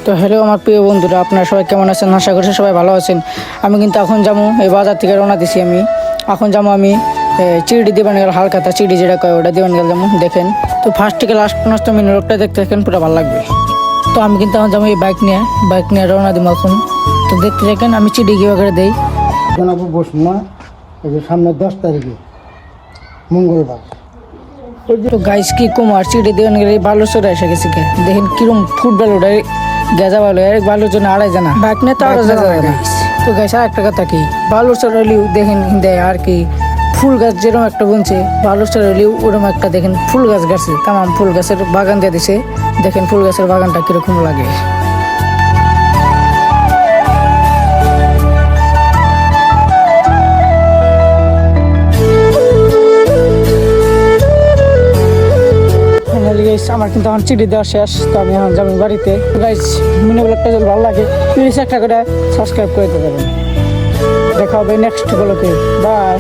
তো হ্যালো আমার প্রিয় বন্ধুরা, আপনারা সবাই কেমন আছেন? আশা করছি সবাই ভালো আছেন। আমি কিন্তু এখন যাবো এই বাজার থেকে রওনা দিছি। এখন যাবো আমি চিড়ি দিবান গেল, হালকাতা চিড়ি যেটা কয় ওটা দিবান গেল যেমন দেখেন। তো ফার্স্ট থেকে লাস্ট 15 মিনিট লোকটা দেখতে থাকেন, পুরো ভালো লাগবে। তো আমি কিন্তু এখন যাবো এই বাইক নিয়ে রওনা দিব এখন। তো দেখতে থাকেন আমি চিড়ি কীভাবে দেই। জানাবো বসুন না, এই যে সামনে 10 তারিখে মঙ্গলবার। তো গাইস কি কুমার চিড়ি দিবান গেলে বালু চড়ে এসে গেছি। দেখেন কিরম ফুটবল ওটাই গেজা ভালো, এক বালুর জন্য আড়াই জানা বাইক নিয়ে তো আরো জানা। তো গাইস আর একটা কথা কি, বালুর চড়ালিও দেখেন দেয় আর কি ফুল গাছ যেরকম একটা বুনছে, বালুর চড়ালিও ওরকম একটা দেখেন ফুল গাছ গাছে তামাম ফুল গাছের বাগান দিয়ে দিছে। দেখেন ফুল গাছের বাগানটা কিরকম লাগে। আমার কিন্তু এখন চিঠি দেওয়া শেষ। তো আমি এখন যাবো বাড়িতে। গাইস মিনি ব্লগটা যদি ভালো লাগে প্লিজ একটা করে সাবস্ক্রাইব করে দিতে পারেন। দেখা হবে নেক্সট ব্লগে। বাই।